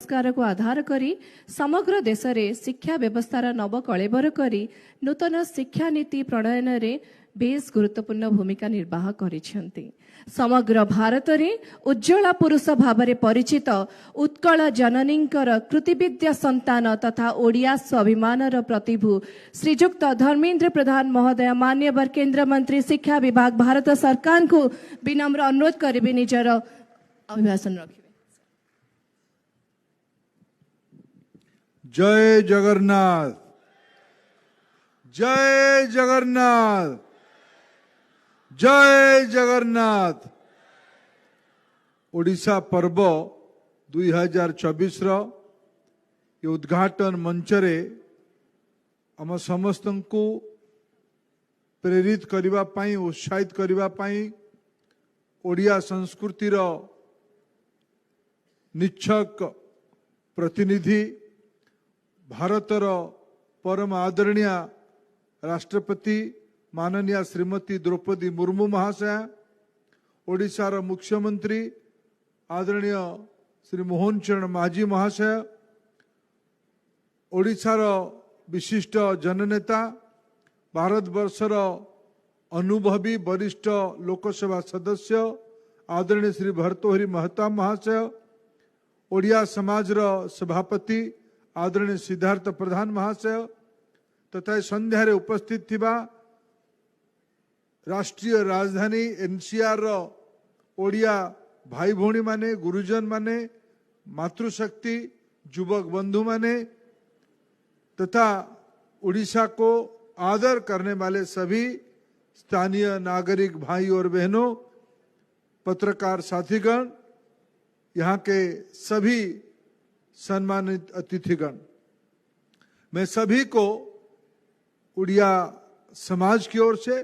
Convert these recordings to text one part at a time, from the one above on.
संस्कार को आधार करी समग्र देश रे शिक्षा व्यवस्थार नव कलेबर करी नूतन शिक्षा नीति प्रणयन रे बेस गुरुत्वपूर्ण भूमिका निर्वाह करिसेंती। समग्र भारत रे उज्ज्वल पुरुष भावरे परिचित उत्कल जननींकर कृतिविद्या संतान तथा ओडिया स्वाभिमानर प्रतिभू श्रीजुक्त धर्मेन्द्र प्रधान महोदय मान्यवर केंद्र मंत्री शिक्षा विभाग भारत सरकार को विनम्र अनुरोध करिबे निजर अभिभाषण रखिबे। जय जगन्नाथ, जय जगन्नाथ, जय जगन्नाथ। ओडिशा पर्व 2024 ये उद्घाटन मंच रे आम समस्त को प्रेरित करिबा पाई उत्साहित करिबा पाई ओडिया संस्कृतिर निच्छक प्रतिनिधि भारतर परम आदरणीय राष्ट्रपति माननीय श्रीमती द्रौपदी मुर्मू महाशया, ओडिशार मुख्यमंत्री आदरणीय श्री मोहन चरण माझी महाशय, ओडिशार विशिष्ट जननेता भारतवर्षर अनुभवी वरिष्ठ लोकसभा सदस्य आदरणीय श्री भर्तृहरि महताब महाशय, ओडिया समाजर सभापति आदरणीय सिद्धार्थ प्रधान महाशय तथा संध्यारे उपस्थित थिबा राष्ट्रीय राजधानी एनसीआर ओडिया भाई भौणी माने, गुरुजन माने, मातृशक्ति युवक बंधु माने तथा उड़ीसा को आदर करने वाले सभी स्थानीय नागरिक भाई और बहनों, पत्रकार साथीगण, यहाँ के सभी सम्मानित अतिथिगण, मैं सभी को उड़िया समाज की ओर से,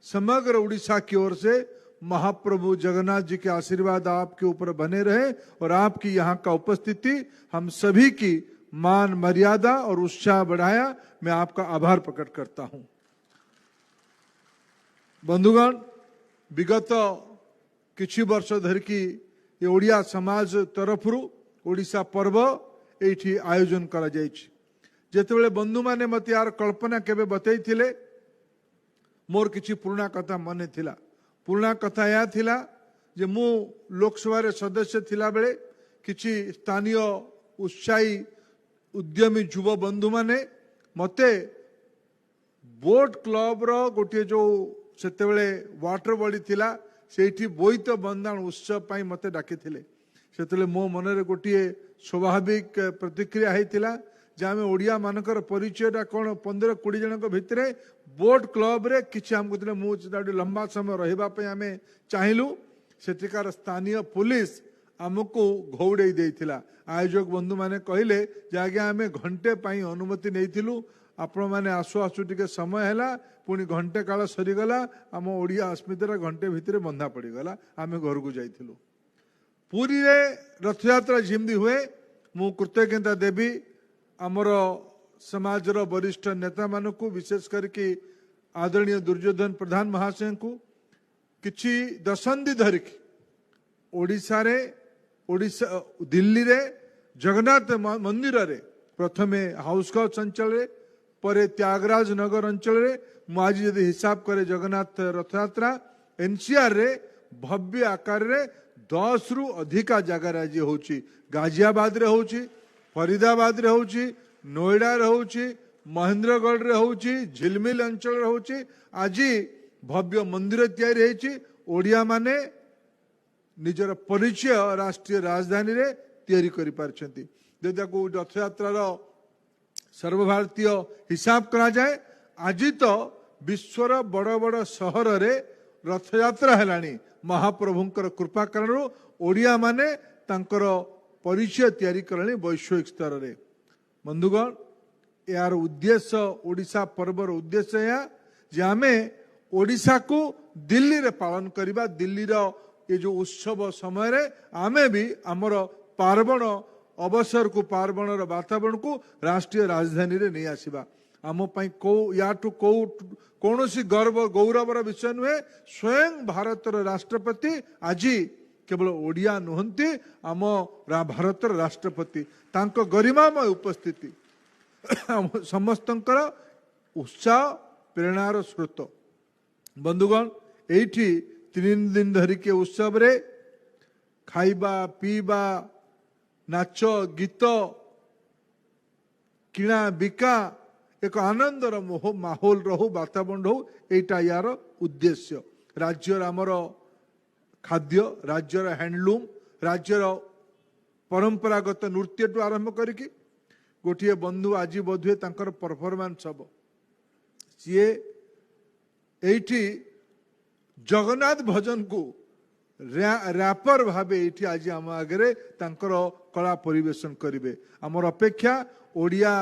समग्र उड़ीसा की ओर से महाप्रभु जगन्नाथ जी के आशीर्वाद आपके ऊपर बने रहे और आपकी यहाँ का उपस्थिति हम सभी की मान मर्यादा और उत्साह बढ़ाया, मैं आपका आभार प्रकट करता हूं। बंधुगण, विगत किछि वर्ष धरिकी ये ओडिया समाज तरफरु ओडिशा पर्व एठी आयोजन करा जायछि। जेतेबेले बंधु माने मते यार कल्पना केबे बतई थिले, मोर किछि पुराना कथा मने थिला। पुराना कथा या थिला जे मु लोकसभा रे सदस्य थिला बेले किछि स्थानीय उत्साही उद्यमी युव बंधु माने मते बोट क्लब रो गोटे जो सेतेबेले वाटर बॉडी थिला सेठी बोईत बंदाण उत्सव पाई मते डाकी थिले। सेतेले मो मनरे गोटे स्वाभाविक प्रतिक्रिया हेतिला जे आमे ओडिया मानकर परिचयटा कोन 15-20 जनक भितरे बोट क्लब रे किछि हमको दिले मु लंबा समय रहिबा पे आमे चाहिलु। सेठिकार स्थानीय पुलिस आमको घौड़े देइथिला। आयोजक बंधु माने कहिले जे आगे आमे घंटे पाई अनुमति नेइथिलु, आपण माने आसु आसु टिके समय हैला, पुणी घंटे काल सरीगला, आम ओडिया अस्मितार घंटे भितरे बंधा पड़ीगला, आमे घर को जाइथिलु। पुरी रे रथयात्रा जिमदी हुए मु कृतज्ञता देवी आमर समाजर वरिष्ठ नेता मानकु, विशेष करके आदरणीय दुर्योधन प्रधान महाशय को किछि दशंधि धरिकी ओडिशा रे दिल्ली रे जगन्नाथ मंदिर रे प्रथमे हाउस कोच अंचल रे परे त्यागराज नगर अंचल रे मु आज यदि हिसाब करे जगन्नाथ रथयात्रा एनसीआर रे भव्य आकार रे 10 रु अधिका जगह आज होची। गाजियाबाद रे होची, फरीदाबाद रे होची, नोएडा रे होची, महेंद्रगढ़ रे होची, झिलमिल अंचल रे होची। आज भव्य मंदिर तैयारी हेची। ओडिया माने निजर परिचय राष्ट्रीय राजधानी रे तैयारी करि पारछंती। जदि को रथयात्रा रो सर्वभारतीय हिसाब करा जाए, आज तो विश्वर बड़ बड़ सहर रे रथयात्रा हेलानी। महाप्रभुंकर कृपा कारण ओडिया माने तांकर परिचय तैयारी करले वैश्विक स्तर रे। बंधुगण, यार उद्देश्य ओडिशा पर्वर उद्देश्य है जे आमे ओडिशा को दिल्ली रे पालन करिबा। दिल्ली रो ये जो उत्सव समय रे आमे भी आमर पार्वण अवसर को पार्वण वातावरण को राष्ट्रीय राजधानी रे नहीं आसीबा। आम पाई को याठू कौन गर्व गौरवर विषय नुहे। स्वयं भारतर राष्ट्रपति आज केवल ओडिया नुहंती आम भारतर राष्ट्रपति तांको गरिमामय उपस्थिति समस्तंकर उत्साह प्रेरणार स्रोत। बंधुगण एठी 3 दिन धरिके उत्सव रे खाइबा पीबा नाच गीत किणा बिका एक आनंदर माहौल रहू वातावरण रहू एटा यार उद्देश्य। राज्यर आमर खाद्य राज्यर हैंडलूम राज्यर परंपरागत नृत्य टू आरंभ करिकी गोटे बंधु आज बोधुए तांकर परफॉर्मेंस हम सी एठी जगन्नाथ भजन को रैपर भावे एठी आज आम आगे तांकर कला परिवेशन करिवे। आमर अपेक्षा ओडिया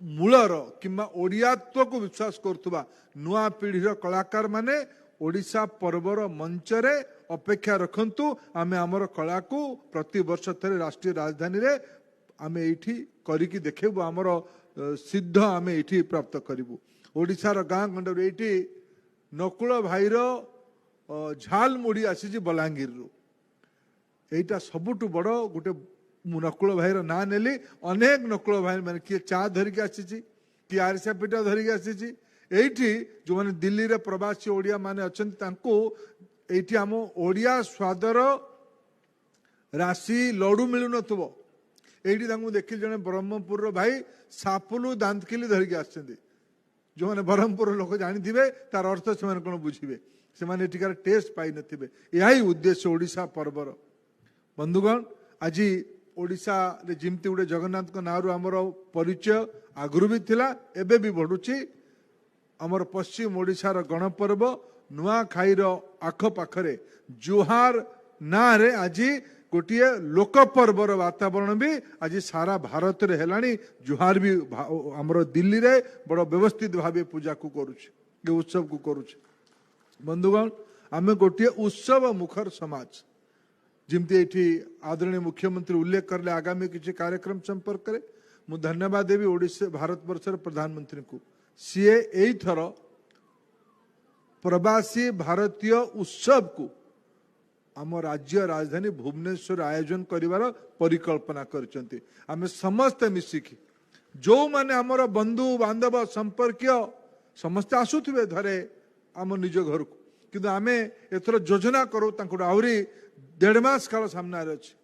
मूलर किंबा ओडियात्व को विश्वास करुवा नुआ पीढ़ीर कलाकार माने ओडिशा पर्वर मंचरे अपेक्षा रखंतु। आमे आमर कला को प्रति वर्ष थरे राष्ट्रीय राजधानी रे आमे एठी करिकी देखेबु आमर सिद्ध आमे एठी प्राप्त करिबु। ओडिशार गाँ गंडर एठी नकुल भाईर झाल मुड़ी आसी बलांगीर रु एटा सबुठु बड़ गोटे नकुल भाईर ना नेली अनेक नकुल भाई मैंने किए चा धरिकी आसी किए आरिसा पिठा धरिकी आसी एठी जो मैंने दिल्ली रे प्रवासी ओडिया माने अछंती तांको एठी आम ओडिया स्वादर राशि लडू मिलु नथबो एठी तांको देखिल जने ब्रह्मपुर भाई सापुलु दांतकिली धरिकी आछंती जो मैंने ब्रह्मपुर लोक जानिथिबे तार अर्थ से माने कोन बुझिबे से माने एठिकार टेस्ट पाई नथिबे। यही उद्देश्य ओडिशा पर्वर। बंधुगण आज ओडिशा रे जिमती गुटे जगन्नाथ को नारु आमर परिचय आगुरी भी थिला एबे भी बढ़ुची। आमर पश्चिम ओडिशार गणपर्व नुआ खाईर आख पाखरे जुहार ना रे आज गोटे लोक पर्वर वातावरण भी आज सारा भारत रे हेलानी। जुहार भी आमर दिल्ली रे बड़ व्यवस्थित भावे पूजा को करुचे उत्सव को करुचे। बंधुगण आमे गोटे उत्सव मुखर समाज जिमती एठी आदरणीय मुख्यमंत्री उल्लेख करले आगामी किसी कार्यक्रम संपर्क करे मु धन्यवाद देवी ओडिशा भारत वर्षर प्रधानमंत्री को सीए एई थर प्रवासी भारतीय उत्सव को आम राज्य राजधानी भुवनेश्वर आयोजन करिवार परिकल्पना करचंती। आमे समस्त मिसिकी जो माने आमर बंधु बांधव संपर्कीय समस्त आसुथिबे धरे आम निज घर को किंतु आमे एथर योजना करू तांको आहुरी 1.5 मास काल सामने अच्छे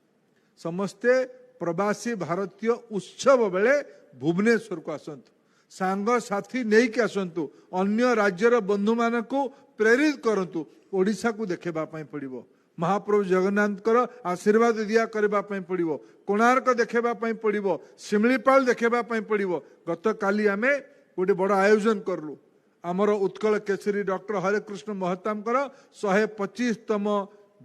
समस्ते प्रवासी भारतीय उत्सव बेले भुवनेश्वर को आसतु सांग साथी नहीं के आसतु अन्य राज्यर बंधु मान को प्रेरित करंतु ओडिशा को देखेबा पई पड़िबो महाप्रभु जगन्नाथ आशीर्वाद दिया करबा पई पड़िबो कोणार्क देखेबा पई पड़िबो शिमलीपाल देखेबा पई पड़िबो। गत काली आमे गोटे बड़ आयोजन करलु आमर उत्कल केसरी डॉक्टर हरेकृष्ण महताम 125तम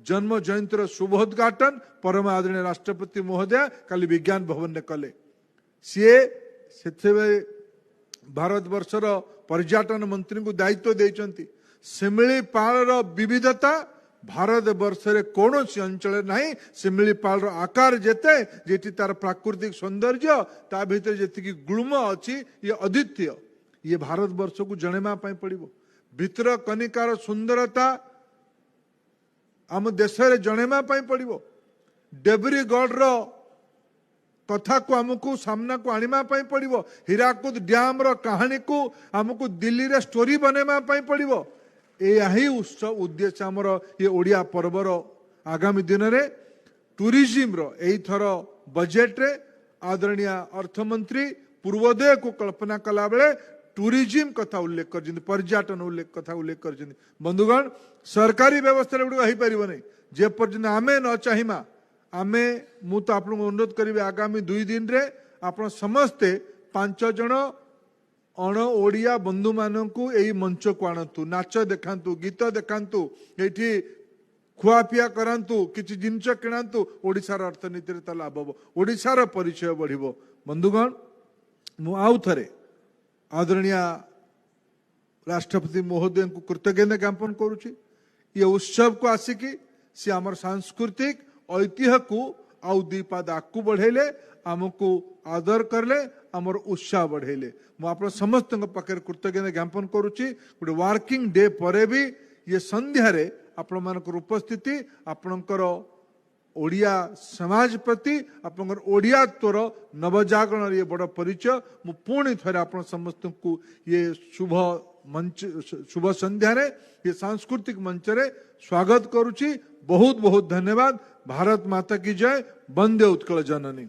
जन्म जयंतीर शुभोद्घाटन परम आदरणीय राष्ट्रपति महोदय काली विज्ञान भवन ने कले। सीए भारत वर्षर पर्यटन मंत्री को दायित्व देइचंती। शिमिलीपाल विविधता भारत वर्ष रे कौनसी अंचल नहीं शिमिलीपाल आकार जेते जेटी तार प्राकृतिक सौंदर्य ता भीतर जेतिकी गुल्म अछि ये अद्वितीय ये भारत वर्ष को जणेमा पई पड़िबो। भितर कनिकार सुंदरता आम देश रे जणेमा पई पड़िबो। डेब्रीगढ़ रो कथा को आमको सामना को आनिमा पई पड़िबो। हीराकुद डैम रो कहानी को आमको दिल्ली रे स्टोरी बनेमा पई पड़िबो। यही उत्सव उद्देश्य आमर ये ओडिया पर्वर आगामी दिन रे टूरिज्म रो एई थर बजेट रे आदरणीय अर्थमंत्री पूर्वोदय को कल्पना कला बेले टूरिज्म कथा उल्लेख कर पर्यटन उल्लेख कथा उल्लेख कर। बंधुगण सरकारी व्यवस्था गुड़ हो पार नहीं जे पर्यटन आमे न चाहिमा आमे मु तो आपन अनुरोध करी आगामी 2 दिन रे आपण समस्ते 5 जन अण ओडिया बंधु मानू यही मंच को आणतु नाच देखातु गीत देखातु ये खुआपिया करातु किसी जिनस किणातु ओडिशार अर्थनीति रे लाभ हम ओडिशार परिचय बढ़िबो। बंधुगण मु आउ थरे आदरणीय राष्ट्रपति महोदय को कृतज्ञता ज्ञापन करुच्ची। ये उत्सव को आसिकी सी आमर सांस्कृतिक ऐतिह्य को आउ 2 पाद आगू बढ़ेले आमको आदर करले आमर उत्साह बढ़ेले। मुझे समस्त पाखे कृतज्ञता ज्ञापन करुच्ची। गोटे वर्किंग डे पर भी ये संध्यारे आपण मानकर उपस्थिति आपणकर ओडिया समाज प्रति आपंकर ओडियात्वर नवजागरण ये बड़ परिचय मु पुणी थरे आप समस्त को ये शुभ मंच शुभ संध्या रे ये सांस्कृतिक मंच रे स्वागत करुची। बहुत बहुत धन्यवाद। भारत माता की जय। वंदे उत्कल जननी।